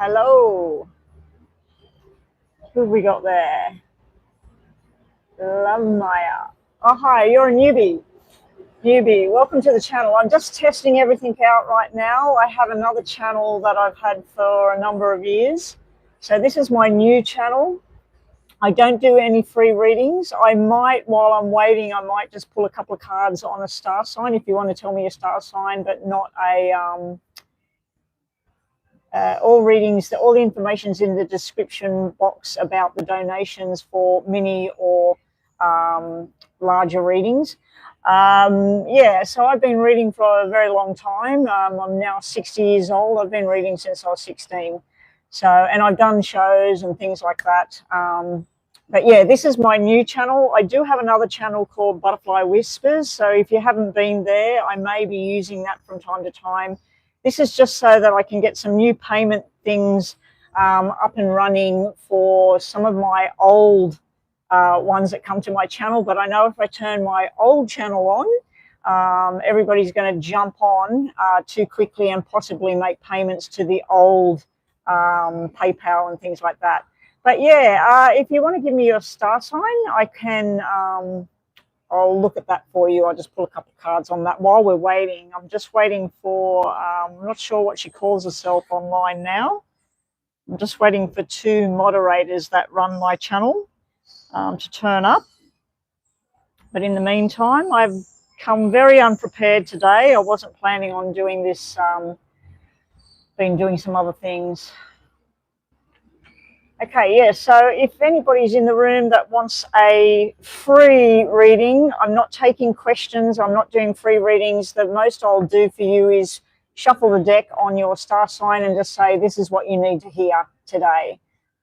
Hello. Who have we got there? Love Maya. Oh, hi, you're a newbie. Welcome to the channel. I'm just testing everything out right now. I have another channel that I've had for a number of years. So this is my new channel. I don't do any free readings. I might, while I'm waiting, I might just pull a couple of cards on a star sign if you want to tell me a star sign, but not a... all readings, all the information's in the description box about the donations for mini or larger readings. Yeah, so I've been reading for a very long time. I'm now 60 years old. I've been reading since I was 16. So, and I've done shows and things like that. But yeah, this is my new channel. I do have another channel called Butterfly Whispers. So if you haven't been there, I may be using that from time to time. This is just so that I can get some new payment things up and running for some of my old ones that come to my channel. But I know if I turn my old channel on, everybody's going to jump on too quickly and possibly make payments to the old PayPal and things like that. But yeah, if you want to give me your star sign, I can... I'll look at that for you. I'll just pull a couple of cards on that while we're waiting. I'm just waiting for, I'm not sure what she calls herself online now. I'm just waiting for two moderators that run my channel to turn up. But in the meantime, I've come very unprepared today. I wasn't planning on doing this, been doing some other things. Okay, yeah, so if anybody's in the room that wants a free reading, I'm not taking questions, I'm not doing free readings. The most I'll do for you is shuffle the deck on your star sign and just say, this is what you need to hear today.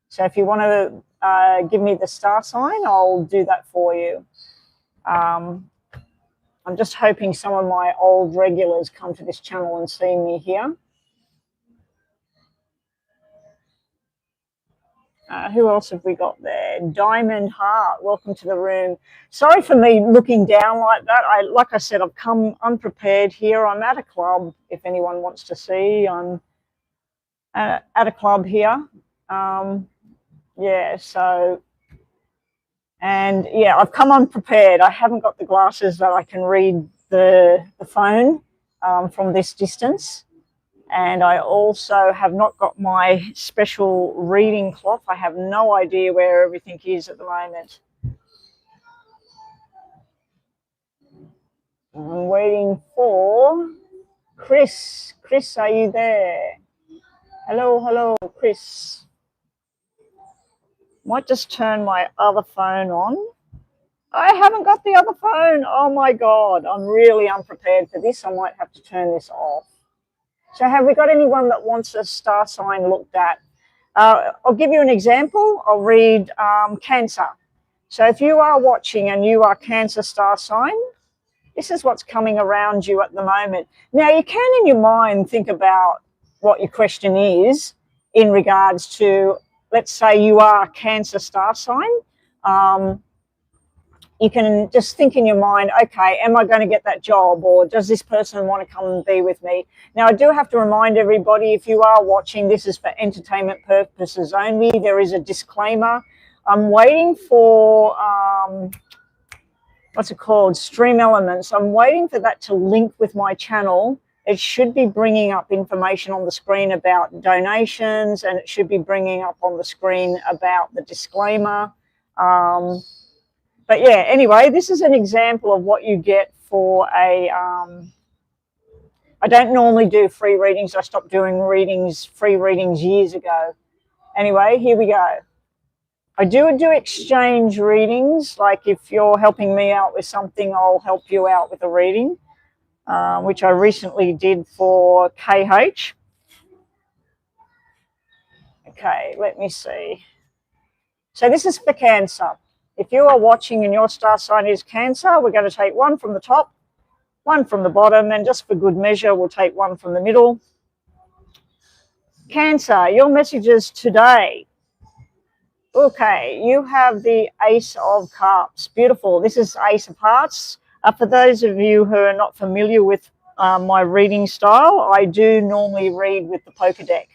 So if you want to give me the star sign, I'll do that for you. I'm just hoping some of my old regulars come to this channel and see me here. Who else have we got there? Diamond Heart, welcome to the room. Sorry for me looking down like that. Like I said, I've come unprepared here. I'm at a club, if anyone wants to see. I'm at a club here. Yeah, so... And yeah, I've come unprepared. I haven't got the glasses that I can read the phone from this distance. And I also have not got my special reading cloth. I have no idea where everything is at the moment. I'm waiting for Chris. Chris, are you there? Hello, Chris. Might just turn my other phone on. I haven't got the other phone. Oh my God, I'm really unprepared for this. I might have to turn this off. So have we got anyone that wants a star sign looked at? I'll give you an example. I'll read Cancer. So if you are watching and you are Cancer star sign, this is what's coming around you at the moment. Now, you can in your mind think about what your question is in regards to, let's say you are Cancer star sign. You can just think in your mind, okay, am I going to get that job, or does this person want to come and be with me? Now, I do have to remind everybody, if you are watching, this is for entertainment purposes only. There is a disclaimer. I'm waiting for, what's it called, Stream Elements. I'm waiting for that to link with my channel. It should be bringing up information on the screen about donations, and it should be bringing up on the screen about the disclaimer. But yeah, anyway, this is an example of what you get for a, I don't normally do free readings. I stopped doing free readings years ago. Anyway, here we go. I do exchange readings. Like if you're helping me out with something, I'll help you out with a reading, which I recently did for KH. Okay, let me see. So this is for Cancer. If you are watching and your star sign is Cancer, we're going to take one from the top, one from the bottom, and just for good measure, we'll take one from the middle. Cancer, your messages today. Okay, you have the Ace of Cups. Beautiful. This is Ace of Hearts. For those of you who are not familiar with my reading style, I do normally read with the poker deck.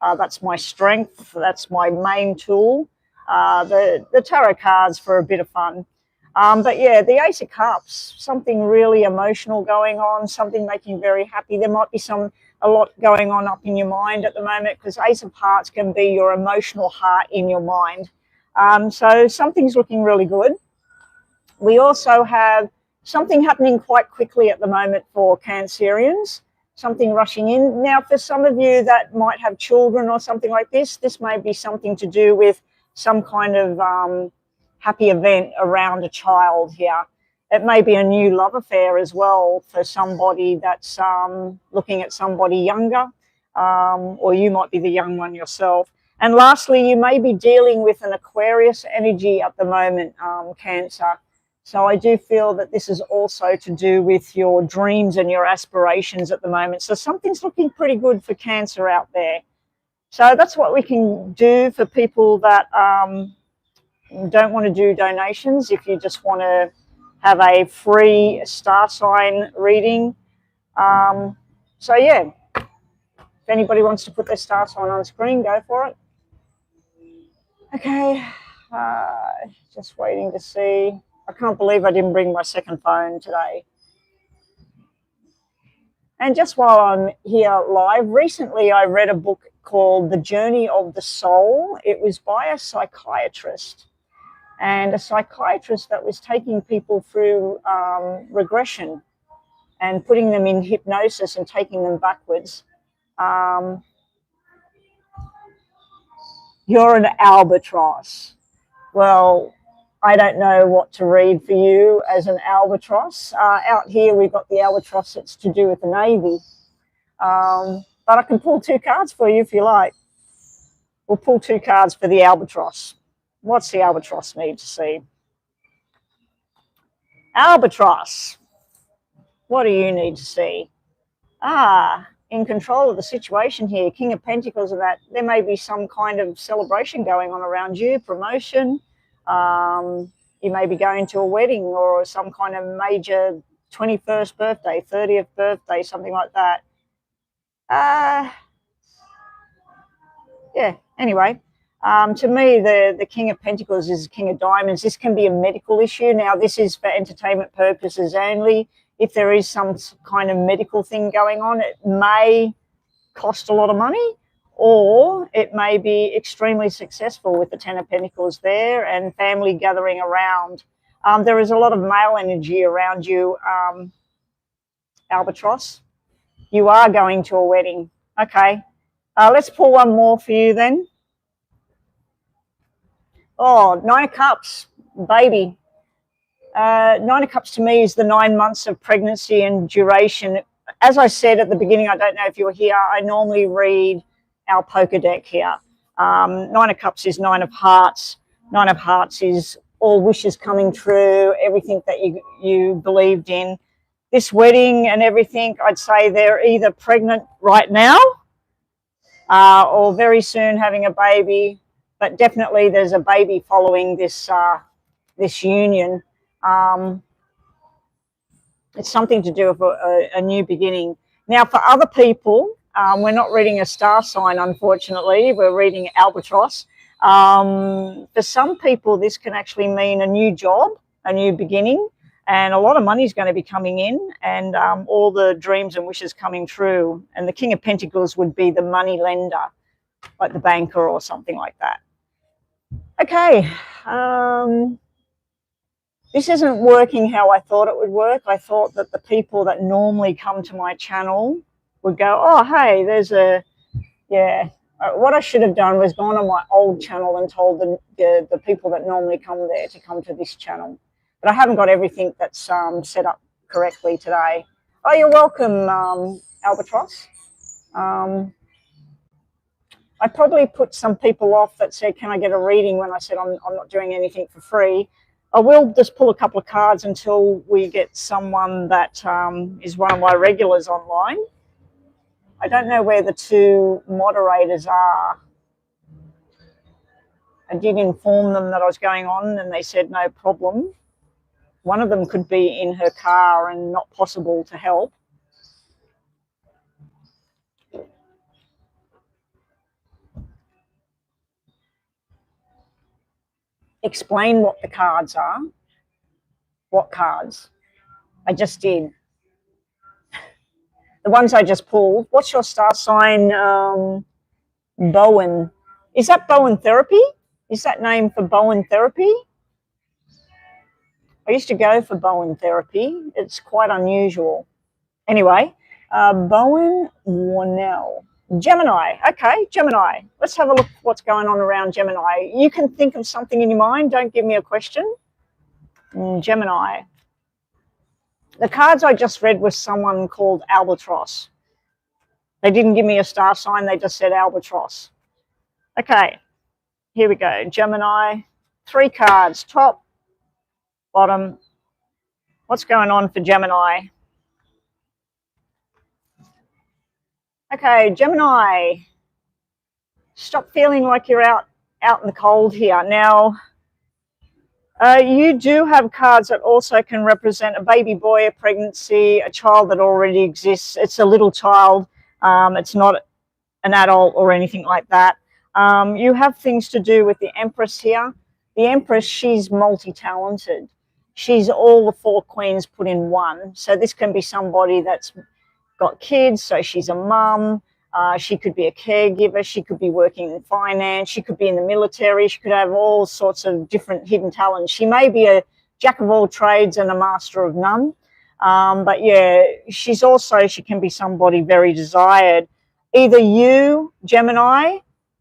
That's my strength. That's my main tool. The tarot cards for a bit of fun. But yeah, the Ace of Cups, something really emotional going on, something making you very happy. There might be a lot going on up in your mind at the moment, because Ace of Hearts can be your emotional heart in your mind. So something's looking really good. We also have something happening quite quickly at the moment for Cancerians, something rushing in. Now, for some of you that might have children or something like this may be something to do with some kind of happy event around a child here. It may be a new love affair as well for somebody that's looking at somebody younger, or you might be the young one yourself. And lastly, you may be dealing with an Aquarius energy at the moment, Cancer. So I do feel that this is also to do with your dreams and your aspirations at the moment. So something's looking pretty good for Cancer out there. So that's what we can do for people that don't want to do donations. If you just want to have a free star sign reading. So yeah, if anybody wants to put their star sign on screen, go for it. Okay, just waiting to see. I can't believe I didn't bring my second phone today. And just while I'm here live, recently I read a book called The Journey of the Soul. It was by a psychiatrist, and a psychiatrist that was taking people through regression and putting them in hypnosis and taking them backwards. You're an albatross. Well, I don't know what to read for you as an albatross. Out here, we've got the albatross that's to do with the Navy. But I can pull two cards for you if you like. We'll pull two cards for the albatross. What's the albatross need to see? Albatross, what do you need to see? In control of the situation here, King of Pentacles, and that there may be some kind of celebration going on around you, promotion. You may be going to a wedding or some kind of major 21st birthday, 30th birthday, something like that. Yeah, anyway, to me, the King of Pentacles is King of Diamonds. This can be a medical issue. Now, this is for entertainment purposes only. If there is some kind of medical thing going on, it may cost a lot of money, or it may be extremely successful with the Ten of Pentacles there and family gathering around. There is a lot of male energy around you, Albatross. You are going to a wedding. Okay, let's pull one more for you then. Oh, Nine of Cups, baby. Nine of Cups to me is the 9 months of pregnancy and duration. As I said at the beginning, I don't know if you were here, I normally read our poker deck here. Nine of Cups is Nine of Hearts. Nine of Hearts is all wishes coming true, everything that you believed in. This wedding and everything, I'd say they're either pregnant right now or very soon having a baby, but definitely there's a baby following this union. It's something to do with a new beginning. Now, for other people, we're not reading a star sign, unfortunately. We're reading Albatross. For some people, this can actually mean a new job, a new beginning, and a lot of money is going to be coming in, and all the dreams and wishes coming true. And the King of Pentacles would be the money lender, like the banker or something like that. Okay. This isn't working how I thought it would work. I thought that the people that normally come to my channel would go, oh, hey, there's a, yeah. What I should have done was gone on my old channel and told the people that normally come there to come to this channel. But I haven't got everything that's set up correctly today. Oh, you're welcome, Albatross. I probably put some people off that said, can I get a reading, when I said I'm not doing anything for free. I will just pull a couple of cards until we get someone that is one of my regulars online. I don't know where the two moderators are. I did inform them that I was going on and they said no problem. One of them could be in her car and not possible to help. explain what the cards are. What cards? I just did. The ones I just pulled. What's your star sign? Bowen. Is that Bowen therapy? Is that name for Bowen therapy? I used to go for Bowen therapy. It's quite unusual. Anyway, Bowen Warnell. Gemini. Okay, Gemini. Let's have a look at what's going on around Gemini. You can think of something in your mind. Don't give me a question. Gemini. The cards I just read was someone called Albatross. They didn't give me a star sign. They just said Albatross. Okay, here we go. Gemini. 3 cards. Top, bottom. What's going on for Gemini? Okay, Gemini. Stop feeling like you're out in the cold here. Now, you do have cards that also can represent a baby boy, a pregnancy, a child that already exists. It's a little child. It's not an adult or anything like that. You have things to do with the Empress here. The Empress, she's multi-talented. She's all the 4 queens put in one. So this can be somebody that's got kids, so she's a mum. She could be a caregiver. She could be working in finance. She could be in the military. She could have all sorts of different hidden talents. She may be a jack of all trades and a master of none. But yeah, she can be somebody very desired. Either you, Gemini,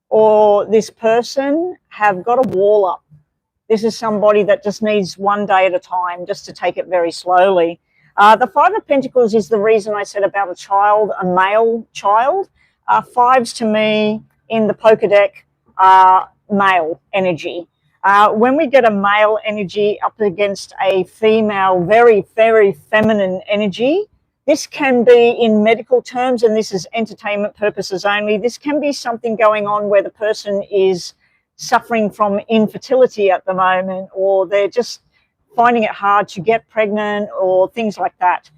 or this person have got a wall up. This is somebody that just needs one day at a time, just to take it very slowly. The 5 of Pentacles is the reason I said about a child, a male child. 5s to me in the poker deck are male energy. When we get a male energy up against a female, very, very feminine energy, this can be in medical terms, and this is entertainment purposes only. This can be something going on where the person is suffering from infertility at the moment, or they're just finding it hard to get pregnant or things like that.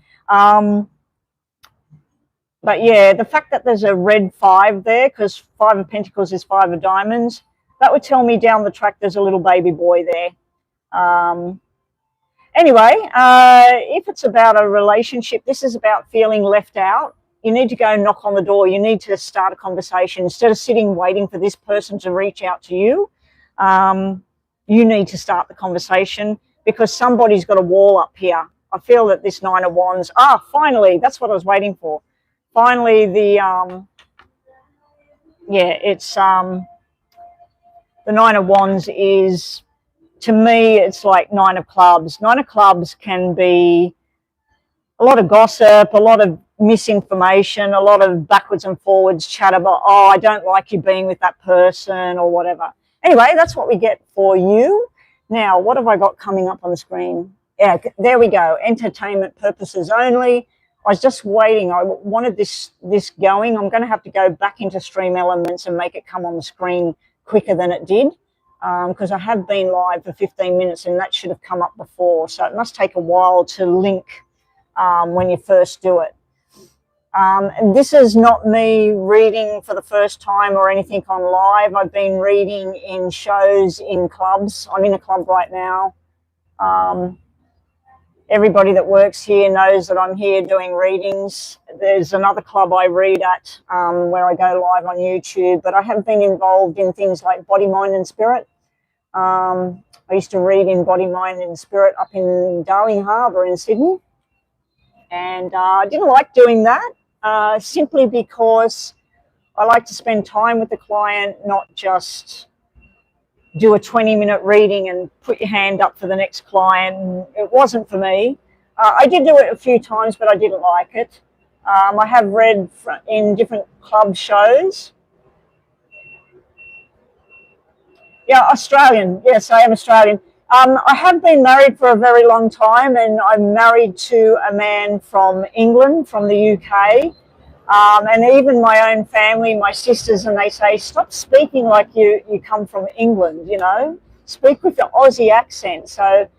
But yeah, the fact that there's a red 5 there, because 5 of Pentacles is 5 of Diamonds, that would tell me down the track there's a little baby boy there. Anyway, if it's about a relationship, this is about feeling left out. You need to go knock on the door. You need to start a conversation. Instead of sitting waiting for this person to reach out to you, you need to start the conversation, because somebody's got a wall up here. I feel that this 9 of Wands, finally, that's what I was waiting for. Finally, the 9 of Wands is, to me, it's like 9 of Clubs. 9 of Clubs can be a lot of gossip, a lot of misinformation, a lot of backwards and forwards chat about, I don't like you being with that person or whatever. Anyway, that's what we get for you. Now, what have I got coming up on the screen? Yeah, there we go. Entertainment purposes only. I was just waiting. I wanted this going. I'm going to have to go back into Stream Elements and make it come on the screen quicker than it did, because I have been live for 15 minutes and that should have come up before. So it must take a while to link when you first do it. And this is not me reading for the first time or anything on live. I've been reading in shows, in clubs. I'm in a club right now. Everybody that works here knows that I'm here doing readings. There's another club I read at where I go live on YouTube, but I have been involved in things like Body, Mind and Spirit. I used to read in Body, Mind and Spirit up in Darling Harbour in Sydney. And I didn't like doing that. Simply because I like to spend time with the client, not just do a 20-minute reading and put your hand up for the next client. It wasn't for me. I did do it a few times, but I didn't like it. I have read in different club shows. Yeah, Australian. Yes, I am Australian. I have been married for a very long time, and I'm married to a man from England, from the UK. And even my own family, my sisters, and they say, stop speaking like you come from England, you know. Speak with the Aussie accent. So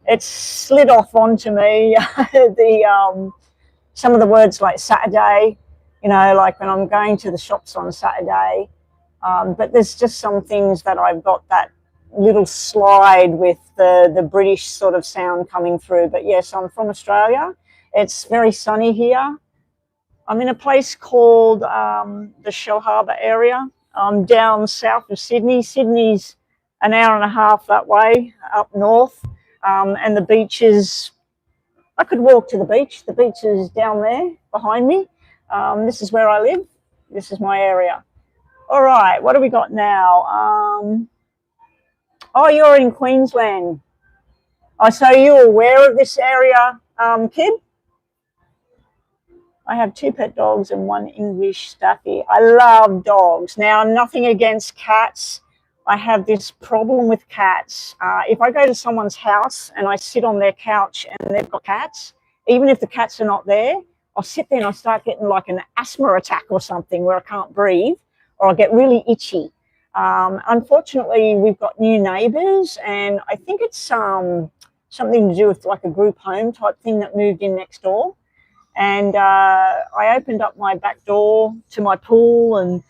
it's slid off onto me, some of the words like Saturday, you know, like when I'm going to the shops on Saturday. But there's just some things that I've got that little slide with the British sort of sound coming through. But yes, I'm from Australia. It's very sunny here. I'm in a place called the Shell Harbour area. I'm down south of Sydney. Sydney's an hour and a half that way up north, and the beach is, I could walk to the beach. The beach is down there behind me. This is where I live. This is my area. All right, what do we got now? Oh, you're in Queensland. Oh, so you're aware of this area, kid? I have 2 pet dogs and 1 English Staffy. I love dogs. Now, nothing against cats. I have this problem with cats. If I go to someone's house and I sit on their couch and they've got cats, even if the cats are not there, I'll sit there and I'll start getting like an asthma attack or something where I can't breathe, or I'll get really itchy. Unfortunately, we've got new neighbours, and I think it's something to do with like a group home type thing that moved in next door. And I opened up my back door to my pool, and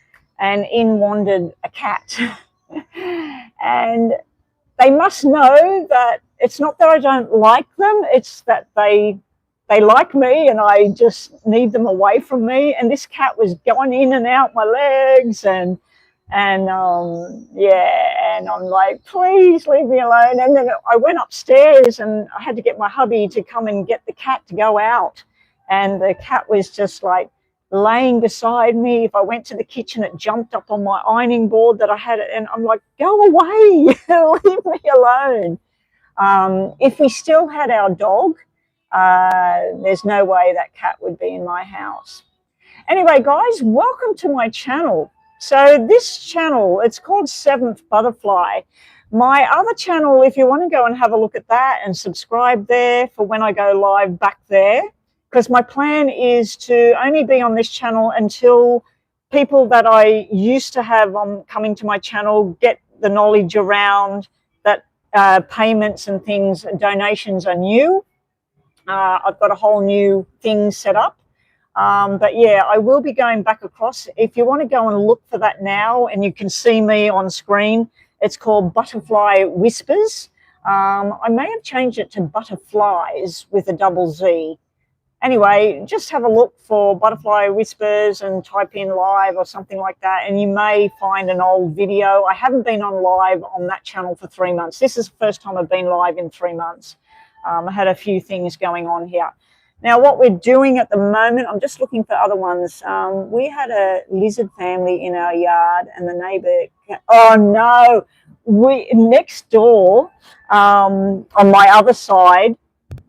in wandered a cat. And they must know that it's not that I don't like them, it's that they like me and I just need them away from me. And this cat was going in and out my legs, and yeah, and I'm like, please leave me alone. And then I went upstairs and I had to get my hubby to come and get the cat to go out. And the cat was just like laying beside me. If I went to the kitchen, it jumped up on my ironing board that I had, and I'm like, go away, leave me alone. If we still had our dog, there's no way that cat would be in my house. Anyway, guys, welcome to my channel. So this channel, it's called 7th Butterfly. My other channel, if you want to go and have a look at that and subscribe there for when I go live back there, because my plan is to only be on this channel until people that I used to have coming to my channel get the knowledge around that payments and things, donations are new. I've got a whole new thing set up. But yeah, I will be going back across. If you want to go and look for that now, and you can see me on screen, it's called Butterfly Whispers. I may have changed it to Butterflies with a double Z. Anyway, just have a look for Butterfly Whispers and type in live or something like that, and you may find an old video. I haven't been on live on that channel for 3 months. This is the first time I've been live in 3 months. I had a few things going on here. Now, what we're doing at the moment, I'm just looking for other ones. We had a lizard family in our yard, and the neighbour, oh no, next door, on my other side,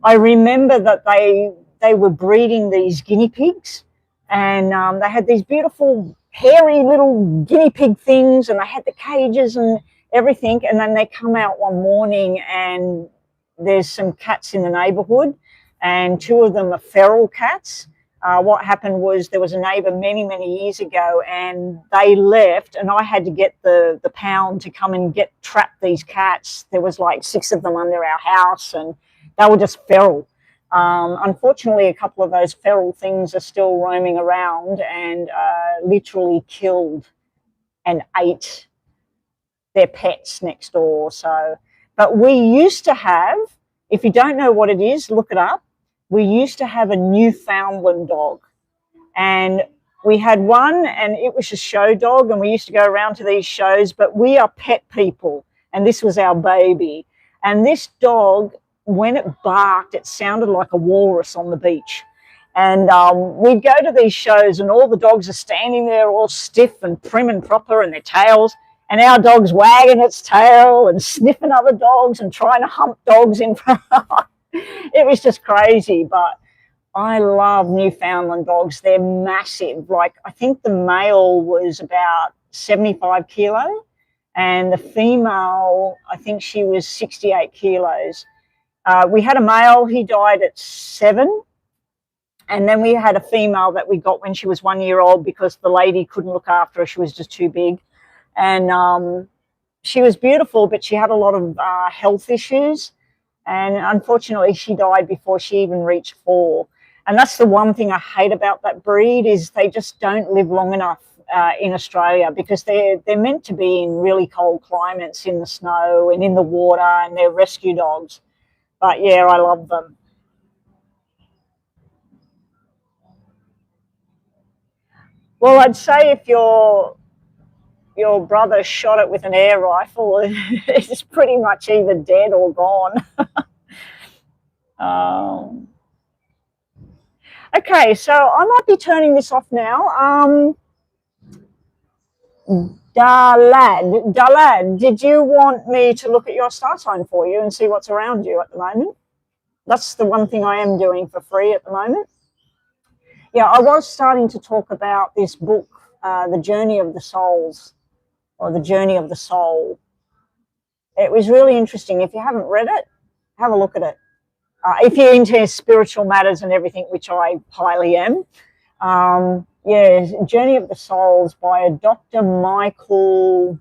I remember that they were breeding these guinea pigs, and they had these beautiful hairy little guinea pig things, and they had the cages and everything. And then they come out one morning and there's some cats in the neighborhood, and 2 of them are feral cats. What happened was there was a neighbor many years ago, and they left, and I had to get the pound to come and trap these cats. There was like 6 of them under our house, and they were just feral. Unfortunately, a couple of those feral things are still roaming around, and literally killed and ate their pets next door. So, but we used to have, if you don't know what it is, look it up. We used to have a Newfoundland dog, and we had one, and it was a show dog, and we used to go around to these shows, but we are pet people, and this was our baby. And this dog, when it barked, it sounded like a walrus on the beach. And we'd go to these shows, and all the dogs are standing there all stiff and prim and proper, and their tails, and our dog's wagging its tail and sniffing other dogs and trying to hump dogs in front. It was just crazy. But I love Newfoundland dogs. They're massive. Like, I think the male was about 75 kilo, and the female, I think she was 68 kilos. We had a male, he died at 7. And then we had a female that we got when she was 1 year old because the lady couldn't look after her. She was just too big. And she was beautiful, but she had a lot of health issues. And unfortunately, she died before she even reached 4. And that's the one thing I hate about that breed, is they just don't live long enough. in Australia, because they're meant to be in really cold climates, in the snow and in the water, and they're rescue dogs. But yeah, I love them. Well, I'd say if your brother shot it with an air rifle, it's pretty much either dead or gone. um, okay, so I might be turning this off now. Dalad, did you want me to look at your star sign for you and see what's around you at the moment? That's the one thing I am doing for free at the moment. Yeah, I was starting to talk about this book, The Journey of the Souls, or The Journey of the Soul. It was really interesting. If you haven't read it, have a look at it. If you're into spiritual matters and everything, which I highly am. Yeah, Journey of the Souls by a Dr. Michael,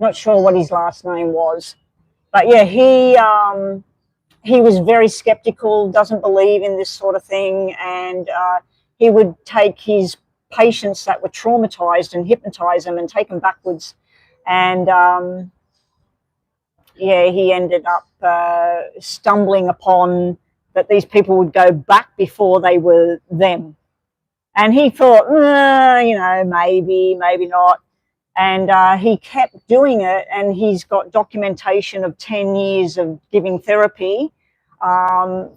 not sure what his last name was. But yeah, he was very skeptical, doesn't believe in this sort of thing, and he would take his patients that were traumatized and hypnotize them and take them backwards. And yeah, he ended up stumbling upon that these people would go back before they were them. And he thought, you know, maybe not. And he kept doing it, and he's got documentation of 10 years of giving therapy, and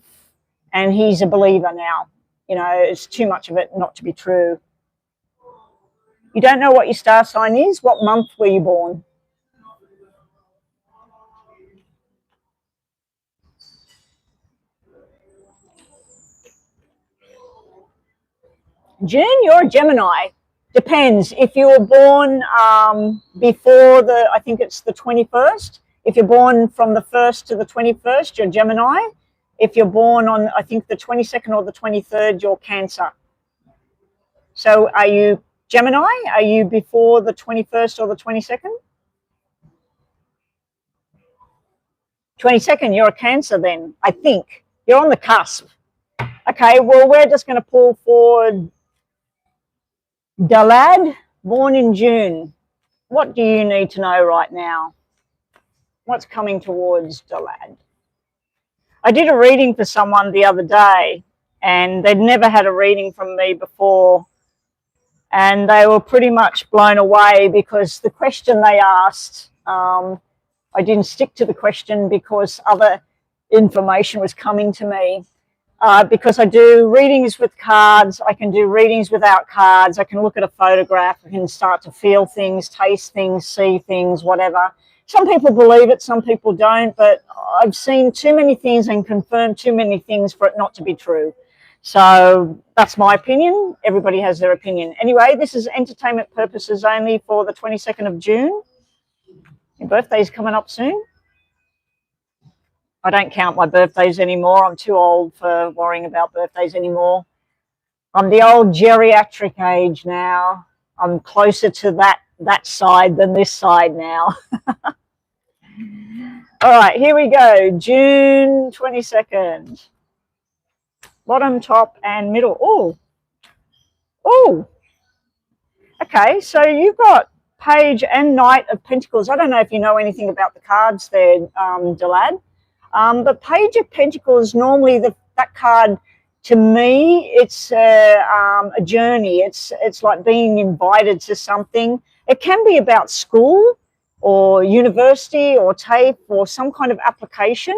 he's a believer now. You know, it's too much of it not to be true. You don't know what your star sign is? What month were you born? June, you're a Gemini. Depends. If you were born before I think it's the 21st. If you're born from the 1st to the 21st, you're Gemini. If you're born on, I think, the 22nd or the 23rd, you're Cancer. So are you Gemini? Are you before the 21st or the 22nd? 22nd, you're a Cancer then, I think. You're on the cusp. Okay, well, we're just going to pull forward Dalad, born in June. What do you need to know right now? What's coming towards Dalad? I did a reading for someone the other day, and they'd never had a reading from me before, and they were pretty much blown away because the question they asked, I didn't stick to the question because other information was coming to me. Because I do readings with cards, I can do readings without cards, I can look at a photograph, I can start to feel things, taste things, see things, whatever. Some people believe it, some people don't, but I've seen too many things and confirmed too many things for it not to be true. So that's my opinion. Everybody has their opinion. Anyway, this is entertainment purposes only for the 22nd of June. Your birthday's coming up soon. I don't count my birthdays anymore. I'm too old for worrying about birthdays anymore. I'm the old geriatric age now. I'm closer to that side than this side now. All right, here we go. June 22nd. Bottom, top, and middle. Oh. Okay, so you've got Page and Knight of Pentacles. I don't know if you know anything about the cards there, Dalad. But Page of Pentacles, normally that card, to me, it's a journey. It's like being invited to something. It can be about school or university or TAFE or some kind of application.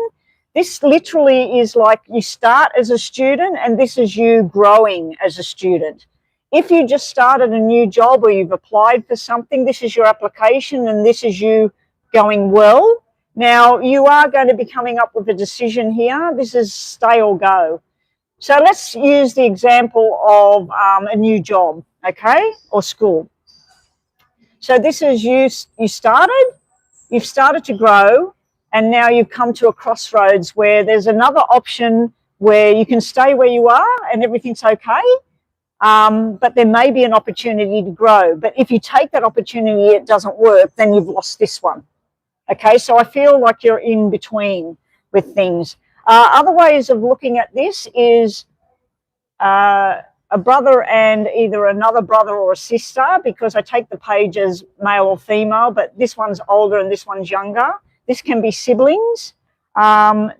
This literally is like you start as a student, and this is you growing as a student. If you just started a new job or you've applied for something, this is your application and this is you going well. Now, you are going to be coming up with a decision here. This is stay or go. So let's use the example of a new job, okay, or school. So this is you've started to grow, and now you've come to a crossroads where there's another option where you can stay where you are and everything's okay, but there may be an opportunity to grow. But if you take that opportunity, it doesn't work, then you've lost this one. Okay, so I feel like you're in between with things. Other ways of looking at this is a a brother and either another brother or a sister, because I take the pages male or female, but this one's older and this one's younger. This can be siblings.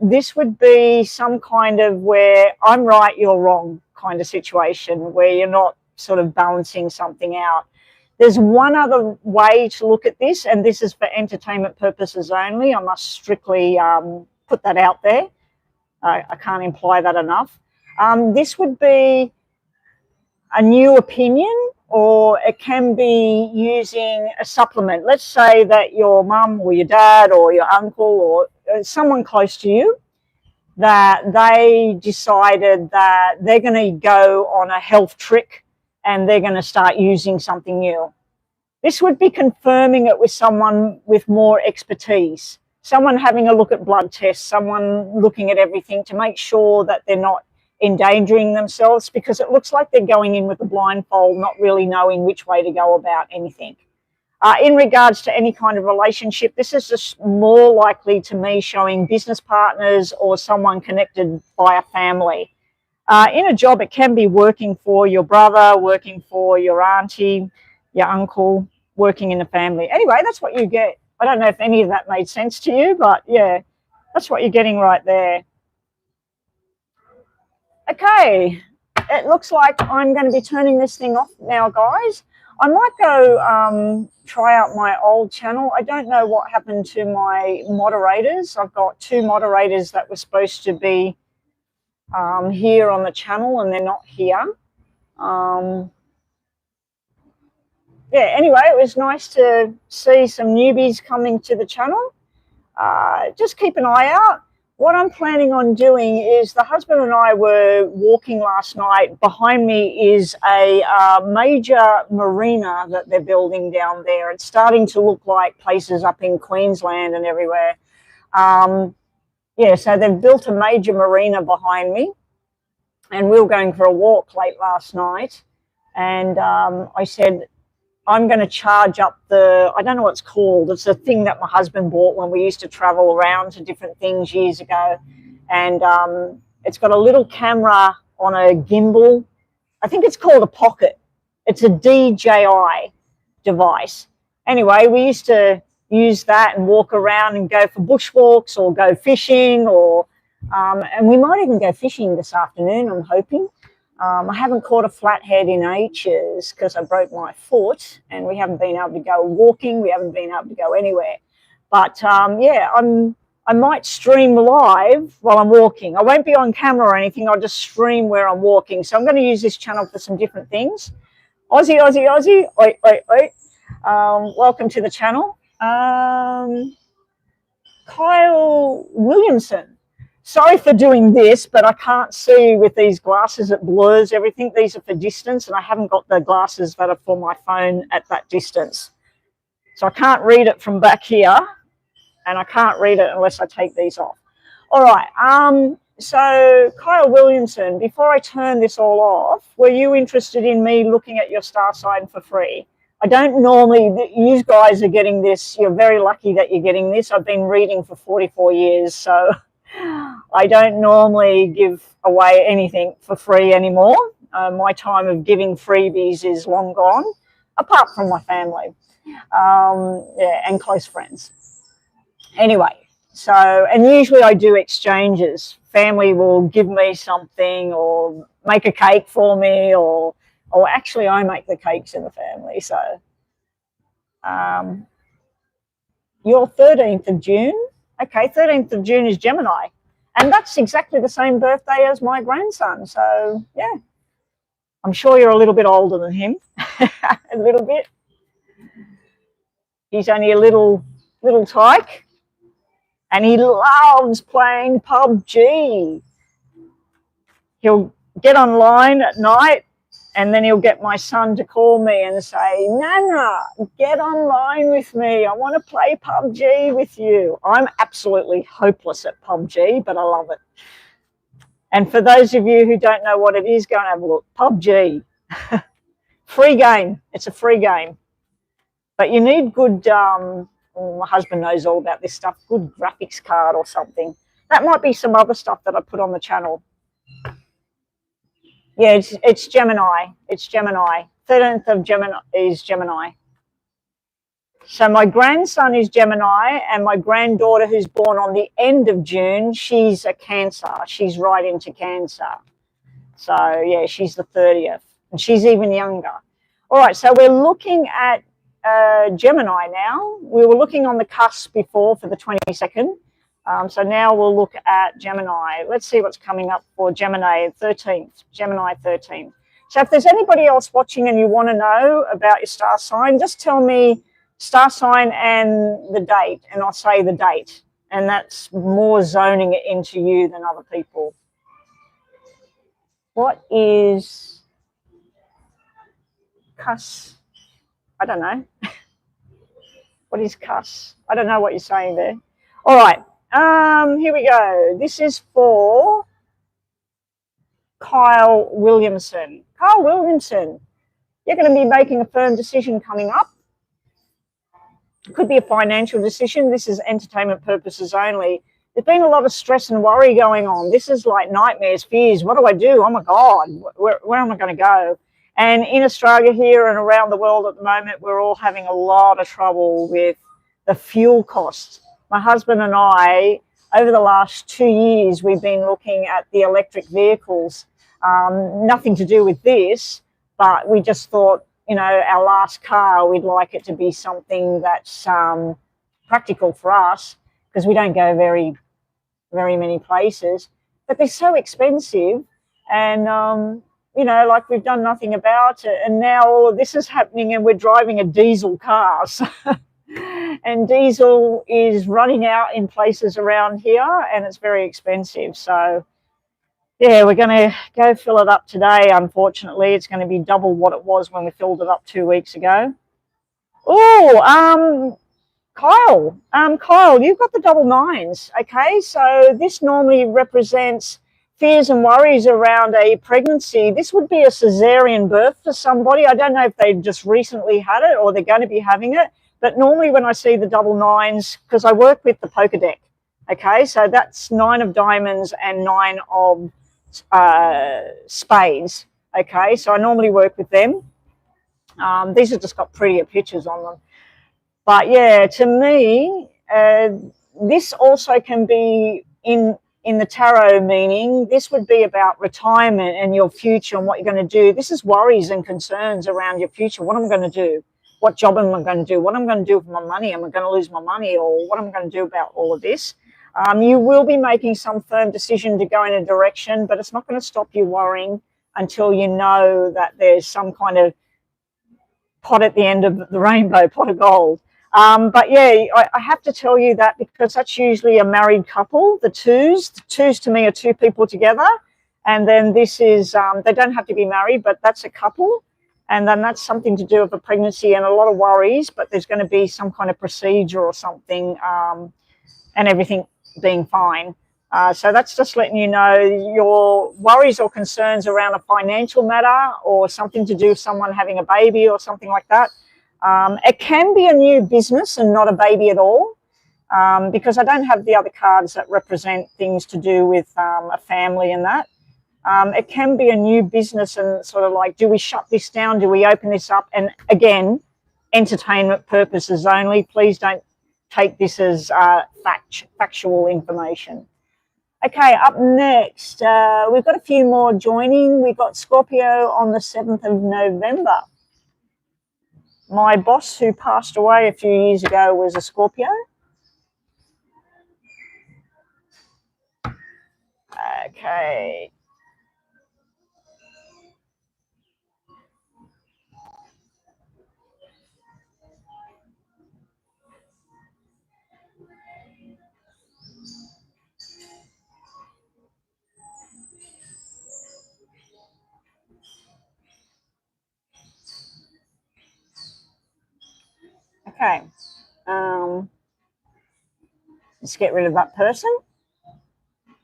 This would be some kind of where I'm right, you're wrong kind of situation, where you're not sort of balancing something out. There's one other way to look at this, and this is for entertainment purposes only. I must strictly put that out there. I can't imply that enough. This would be a new opinion, or it can be using a supplement. Let's say that your mum or your dad or your uncle or someone close to you, that they decided that they're going to go on a health trick and they're going to start using something new. This would be confirming it with someone with more expertise, someone having a look at blood tests, someone looking at everything to make sure that they're not endangering themselves, because it looks like they're going in with a blindfold, not really knowing which way to go about anything. In regards to any kind of relationship, this is just more likely to me showing business partners or someone connected by a family. In a job, it can be working for your brother, working for your auntie, your uncle, working in the family. Anyway, that's what you get. I don't know if any of that made sense to you, but yeah, that's what you're getting right there. Okay, it looks like I'm going to be turning this thing off now, guys. I might go try out my old channel. I don't know what happened to my moderators. I've got 2 moderators that were supposed to be here on the channel, and they're not here. Yeah, anyway, it was nice to see some newbies coming to the channel. Just keep an eye out. What I'm planning on doing is, the husband and I were walking last night. Behind me is a major marina that they're building down there. It's starting to look like places up in Queensland and everywhere. Yeah, so they've built a major marina behind me, and we were going for a walk late last night, and I said, I'm going to charge up the, I don't know what it's called. It's a thing that my husband bought when we used to travel around to different things years ago. And it's got a little camera on a gimbal. I think it's called a Pocket. It's a DJI device. Anyway, we used to use that and walk around and go for bushwalks or go fishing, or and we might even go fishing this afternoon, I'm hoping. I haven't caught a flathead in ages because I broke my foot, and we haven't been able to go walking. We haven't been able to go anywhere. But yeah, I might stream live while I'm walking. I won't be on camera or anything. I'll just stream where I'm walking. So I'm going to use this channel for some different things. Aussie, Aussie, Aussie. Oi, oi, oi. Welcome to the channel. Kyle Williamson. Sorry for doing this, but I can't see with these glasses. It blurs everything. These are for distance, and I haven't got the glasses that are for my phone at that distance. So I can't read it from back here, and I can't read it unless I take these off. All right. So Kyle Williamson, before I turn this all off, were you interested in me looking at your star sign for free? I don't normally, you guys are getting this. You're very lucky that you're getting this. I've been reading for 44 years, so I don't normally give away anything for free anymore. My time of giving freebies is long gone, apart from my family, yeah, and close friends. Anyway, so, and usually I do exchanges. Family will give me something or make a cake for me, or actually I make the cakes in the family. So you're 13th of June. Okay, 13th of June is Gemini. And that's exactly the same birthday as my grandson. So, yeah, I'm sure you're a little bit older than him. A little bit. He's only a little tyke. And he loves playing PUBG. He'll get online at night, and then he'll get my son to call me and say, Nana, get online with me. I want to play PUBG with you. I'm absolutely hopeless at PUBG, but I love it. And for those of you who don't know what it is, go and have a look. PUBG. Free game. It's a free game. But you need good, my husband knows all about this stuff, good graphics card or something. That might be some other stuff that I put on the channel. Yeah, it's Gemini. It's Gemini. 13th of Gemini is Gemini. So my grandson is Gemini, and my granddaughter, who's born on the end of June, she's a Cancer. She's right into Cancer. So yeah, she's the 30th, and she's even younger. All right, so we're looking at Gemini now. We were looking on the cusp before for the 22nd. So now we'll look at Gemini. Let's see what's coming up for Gemini 13th, Gemini 13th. So if there's anybody else watching and you want to know about your star sign, just tell me star sign and the date, and I'll say the date. And that's more zoning it into you than other people. What is cuss? I don't know. What is cuss? I don't know what you're saying there. All right. Here we go. This is for Kyle Williamson. Kyle Williamson, you're going to be making a firm decision coming up. It could be a financial decision. This is entertainment purposes only. There's been a lot of stress and worry going on. This is like nightmares, fears. What do I do? Oh my God, where am I going to go? And in Australia here and around the world at the moment, we're all having a lot of trouble with the fuel costs. My husband and I, over the last 2 years, we've been looking at the electric vehicles. Nothing to do with this, but we just thought, you know, our last car, we'd like it to be something that's practical for us, because we don't go very many places, but they're so expensive. And, you know, like we've done nothing about it. And now all of this is happening and we're driving a diesel car. So, and diesel is running out in places around here and it's very expensive. So, yeah, we're going to go fill it up today. Unfortunately, it's going to be double what it was when we filled it up 2 weeks ago. Oh, Kyle, you've got the double nines. Okay, so this normally represents fears and worries around a pregnancy. This would be a cesarean birth for somebody. I don't know if they've just recently had it or they're going to be having it. But normally when I see the double nines, because I work with the poker deck, okay, so that's 9 of diamonds and 9 of spades. Okay, so I normally work with them. These have just got prettier pictures on them. But yeah, to me, this also can be in the tarot meaning. This would be about retirement and your future and what you're going to do. This is worries and concerns around your future. What am I going to do? What job am I going to do? What am I going to do with my money? Am I going to lose my money? Or what am I going to do about all of this? You will be making some firm decision to go in a direction, but it's not going to stop you worrying until you know that there's some kind of pot at the end of the rainbow, pot of gold. But yeah, I have to tell you that because that's usually a married couple. The twos to me are 2 people together. And then this is, they don't have to be married, but that's a couple. And then that's something to do with a pregnancy and a lot of worries, but there's going to be some kind of procedure or something, and everything being fine. So that's just letting you know your worries or concerns around a financial matter or something to do with someone having a baby or something like that. It can be a new business and not a baby at all, because I don't have the other cards that represent things to do with a family and that. It can be a new business and sort of like, do we shut this down? Do we open this up? And again, entertainment purposes only. Please don't take this as factual information. Okay, up next, we've got a few more joining. We've got Scorpio on the 7th of November. My boss, who passed away a few years ago, was a Scorpio. Okay. Okay. Let's get rid of that person.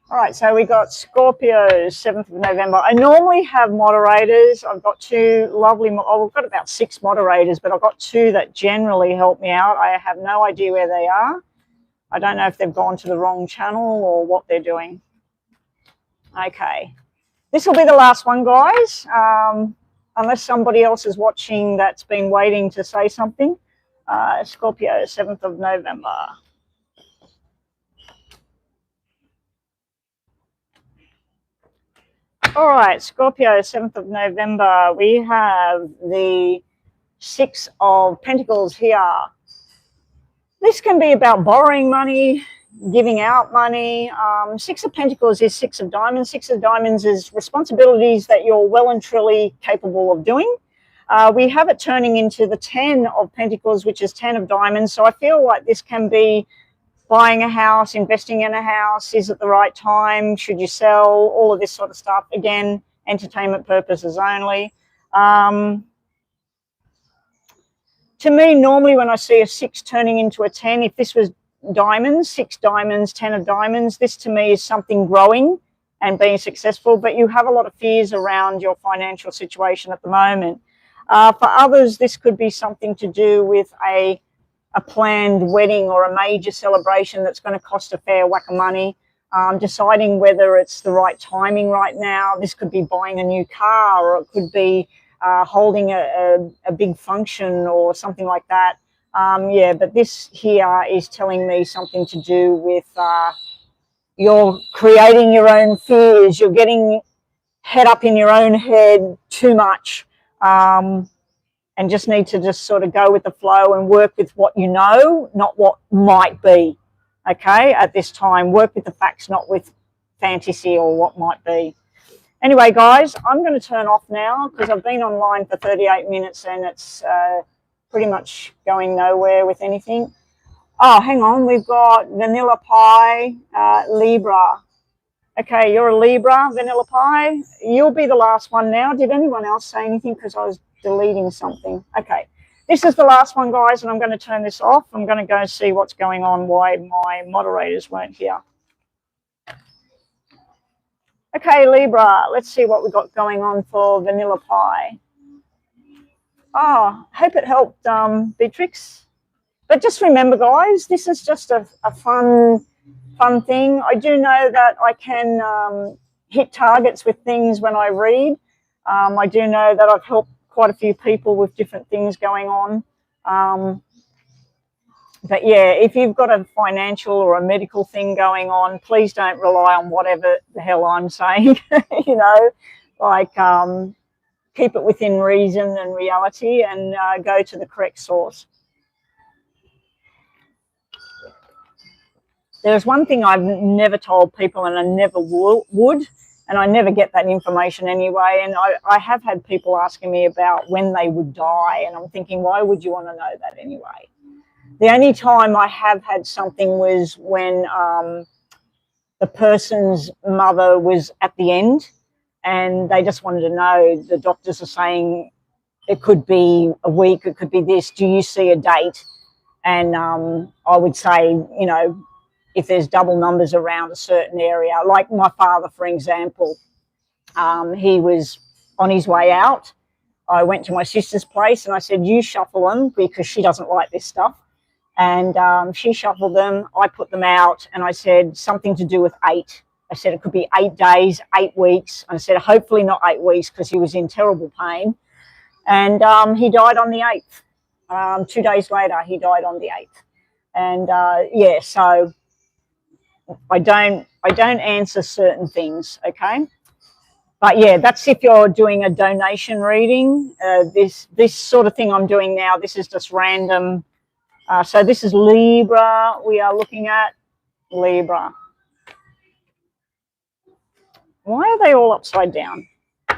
All right, so we got Scorpio, 7th of November. I normally have moderators. I've got 2 lovely, I've got about 6 moderators, but I've got 2 that generally help me out. I have no idea where they are. I don't know if they've gone to the wrong channel or what they're doing. Okay. This will be the last one, guys, unless somebody else is watching that's been waiting to say something. Scorpio, 7th of November. All right, Scorpio, 7th of November. We have the 6 of Pentacles here. This can be about borrowing money, giving out money. 6 of Pentacles is 6 of Diamonds. 6 of Diamonds is responsibilities that you're well and truly capable of doing. We have it turning into the 10 of Pentacles, which is 10 of Diamonds. So I feel like this can be buying a house, investing in a house. Is it the right time? Should you sell? All of this sort of stuff. Again, entertainment purposes only. To me, normally when I see a 6 turning into a 10, if this was diamonds, 6 diamonds, 10 of diamonds, this to me is something growing and being successful, but you have a lot of fears around your financial situation at the moment. For others, this could be something to do with a planned wedding or a major celebration that's going to cost a fair whack of money. Deciding whether it's the right timing right now. This could be buying a new car, or it could be holding a big function or something like that. Yeah, but this here is telling me something to do with you're creating your own fears. You're getting head up in your own head too much, and just need to just sort of go with the flow and work with what you know, not what might be. Okay, at this time, work with the facts, not with fantasy or what might be. Anyway, guys, I'm going to turn off now because I've been online for 38 minutes and it's pretty much going nowhere with anything. Oh, hang on. We've got Vanilla Pie, Libra. Okay, you're a Libra, Vanilla Pie. You'll be the last one now. Did anyone else say anything? Because I was deleting something. Okay, this is the last one, guys, and I'm going to turn this off. I'm going to go see what's going on, why my moderators weren't here. Okay, Libra, let's see what we've got going on for Vanilla Pie. Oh, hope it helped, Beatrix. But just remember, guys, this is just a fun thing. I do know that I can hit targets with things when I read. I do know that I've helped quite a few people with different things going on. But yeah, if you've got a financial or a medical thing going on, please don't rely on whatever the hell I'm saying, you know, like keep it within reason and reality and go to the correct source. There's one thing I've never told people, and I never would, and I never get that information anyway. And I have had people asking me about when they would die, and I'm thinking, why would you want to know that anyway? The only time I have had something was when the person's mother was at the end and they just wanted to know. The doctors are saying it could be a week, it could be this. Do you see a date? And I would say, you know, if there's double numbers around a certain area, like my father, for example, he was on his way out. I went to my sister's place and I said, you shuffle them because she doesn't like this stuff. And she shuffled them. I put them out and I said something to do with 8. I said it could be 8 days, 8 weeks. And I said hopefully not 8 weeks because he was in terrible pain. And he died on the 8th. 2 days later, he died on the 8th. And yeah, so I don't answer certain things, okay? But yeah, that's if you're doing a donation reading. This sort of thing I'm doing now, this is just random. So this is Libra. We are looking at Libra. Why are they all upside down?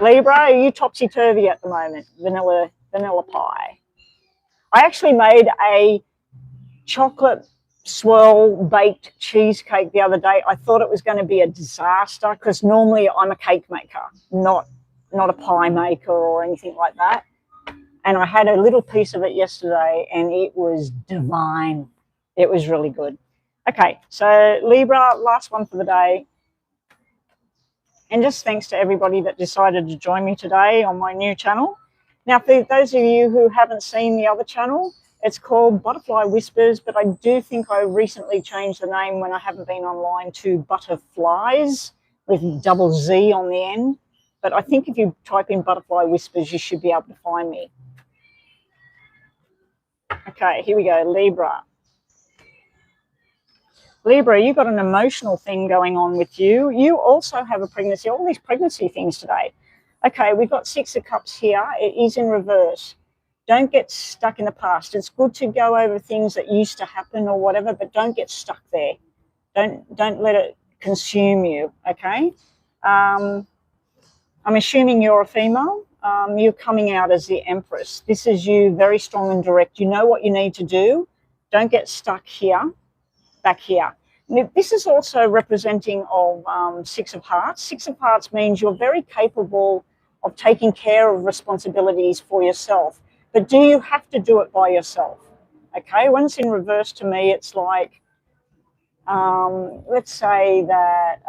Libra, are you topsy-turvy at the moment? Vanilla Pie. I actually made a chocolate swirl baked cheesecake the other day. I thought it was going to be a disaster because normally I'm a cake maker, not a pie maker or anything like that. And I had a little piece of it yesterday and it was divine. It was really good. Okay, so Libra, last one for the day. And just thanks to everybody that decided to join me today on my new channel. Now, for those of you who haven't seen the other channel, it's called Butterfly Whispers, but I do think I recently changed the name when I haven't been online to Butterflies with double Z on the end. But I think if you type in butterfly whispers, you should be able to find me. Okay, here we go, Libra. Libra, you've got an emotional thing going on with you. You also have a pregnancy, all these pregnancy things today. Okay, we've got Six of Cups here. It is in reverse. Don't get stuck in the past. It's good to go over things that used to happen or whatever, but don't get stuck there. Don't let it consume you, okay? I'm assuming you're a female. You're coming out as the Empress. This is you, very strong and direct. You know what you need to do. Don't get stuck here, back here. This is also representing of Six of Hearts. Six of Hearts means you're very capable of taking care of responsibilities for yourself. But do you have to do it by yourself? Okay, when it's in reverse to me, it's like, let's say that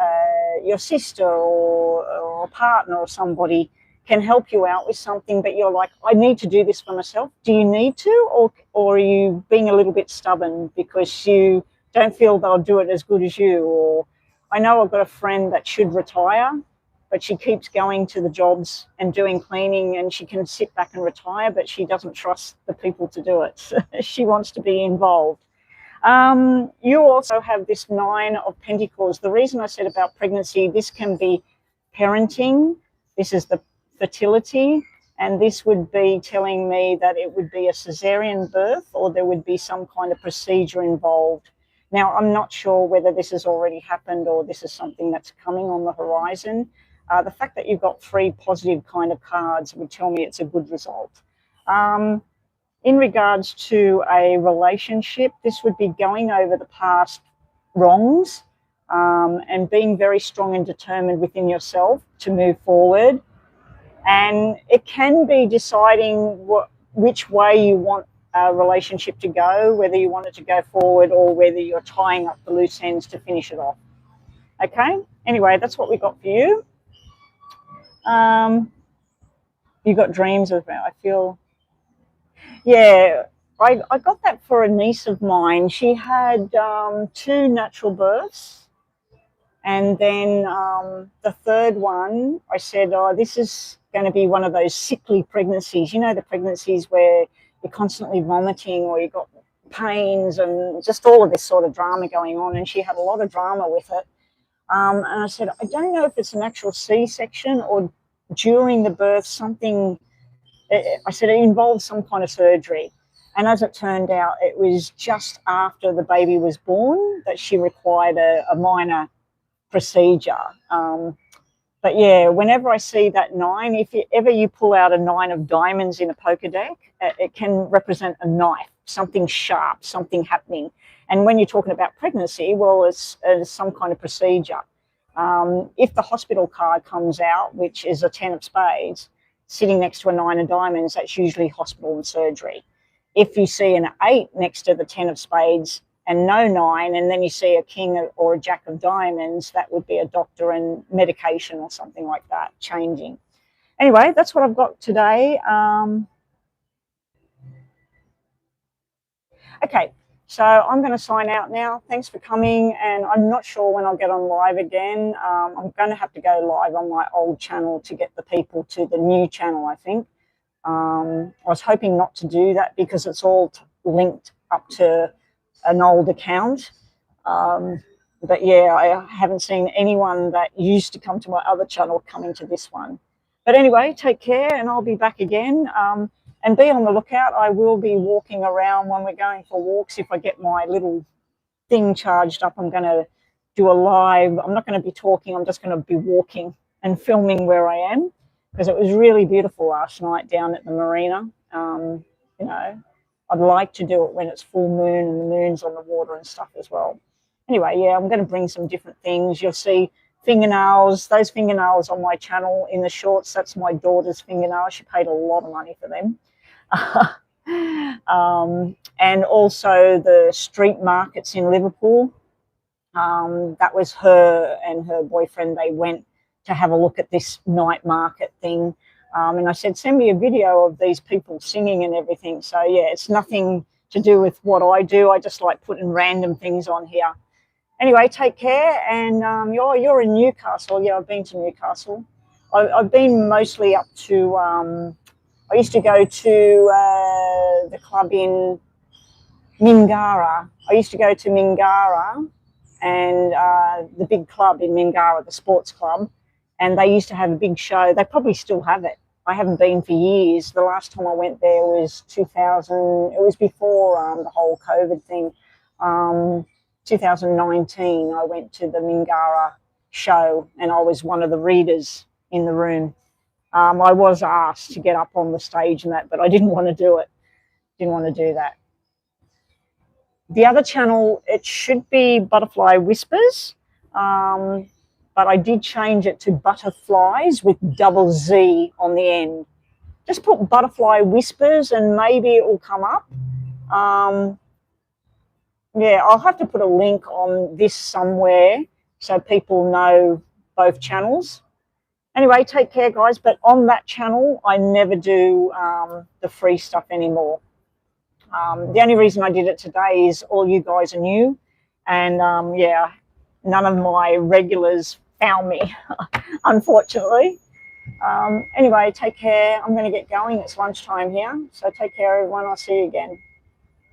your sister or a partner or somebody can help you out with something, but you're like, I need to do this for myself. Do you need to, or are you being a little bit stubborn because you don't feel they'll do it as good as you? Or I know I've got a friend that should retire, but she keeps going to the jobs and doing cleaning, and she can sit back and retire, but she doesn't trust the people to do it. So she wants to be involved. You also have this Nine of Pentacles. The reason I said about pregnancy, this can be parenting. This is the fertility, and this would be telling me that it would be a cesarean birth, or there would be some kind of procedure involved. Now, I'm not sure whether this has already happened or this is something that's coming on the horizon. The fact that you've got 3 positive kind of cards would tell me it's a good result. In regards to a relationship, this would be going over the past wrongs and being very strong and determined within yourself to move forward. And it can be deciding which way you want a relationship to go, whether you want it to go forward or whether you're tying up the loose ends to finish it off. Okay? Anyway, that's what we got for you. You got dreams of it, I feel. Yeah, I got that for a niece of mine. She had 2 natural births, and then the third one, I said, oh, this is going to be one of those sickly pregnancies. You know, the pregnancies where you're constantly vomiting or you've got pains and just all of this sort of drama going on, and she had a lot of drama with it. And I said, I don't know if it's an actual C-section or during the birth something. I said it involved some kind of surgery. And as it turned out, it was just after the baby was born that she required a minor procedure. But yeah, whenever I see that 9, if ever you pull out a 9 of diamonds in a poker deck, it can represent a knife, something sharp, something happening. And when you're talking about pregnancy, well, it's some kind of procedure. If the hospital card comes out, which is a 10 of spades, sitting next to a 9 of diamonds, that's usually hospital and surgery. If you see an 8 next to the 10 of spades and no 9, and then you see a king or a jack of diamonds, that would be a doctor and medication or something like that, changing. Anyway, that's what I've got today. Okay, so I'm going to sign out now. Thanks for coming, and I'm not sure when I'll get on live again. I'm going to have to go live on my old channel to get the people to the new channel, I think. I was hoping not to do that because it's all linked up to an old account. But yeah, I haven't seen anyone that used to come to my other channel coming to this one. But anyway, take care, and I'll be back again. And be on the lookout. I will be walking around when we're going for walks. If I get my little thing charged up, I'm going to do a live. I'm not going to be talking. I'm just going to be walking and filming where I am, because it was really beautiful last night down at the marina. You know, I'd like to do it when it's full moon and the moon's on the water and stuff as well. Anyway, yeah, I'm going to bring some different things. You'll see fingernails. Those fingernails on my channel in the shorts, that's my daughter's fingernails. She paid a lot of money for them. And also the street markets in Liverpool. That was her and her boyfriend. They went to have a look at this night market thing. And I said, send me a video of these people singing and everything. So, yeah, it's nothing to do with what I do. I just like putting random things on here. Anyway, take care. And you're in Newcastle. Yeah, I've been to Newcastle. I've been mostly up to, I used to go to the club in Mingara. I used to go to Mingara and the big club in Mingara, the sports club, and they used to have a big show. They probably still have it. I haven't been for years. The last time I went there was 2000. It was before the whole COVID thing. 2019, I went to the Mingara show, and I was one of the readers in the room. I was asked to get up on the stage and that, but I didn't want to do it. Didn't want to do that. The other channel, it should be Butterfly Whispers, but I did change it to Butterflies with double Z on the end. Just put Butterfly Whispers and maybe it will come up. Yeah, I'll have to put a link on this somewhere so people know both channels. Anyway, take care, guys. But on that channel, I never do the free stuff anymore. The only reason I did it today is all you guys are new, and yeah, none of my regulars found me, unfortunately. Anyway, take care. I'm going to get going. It's lunchtime here, so take care, everyone. I'll see you again.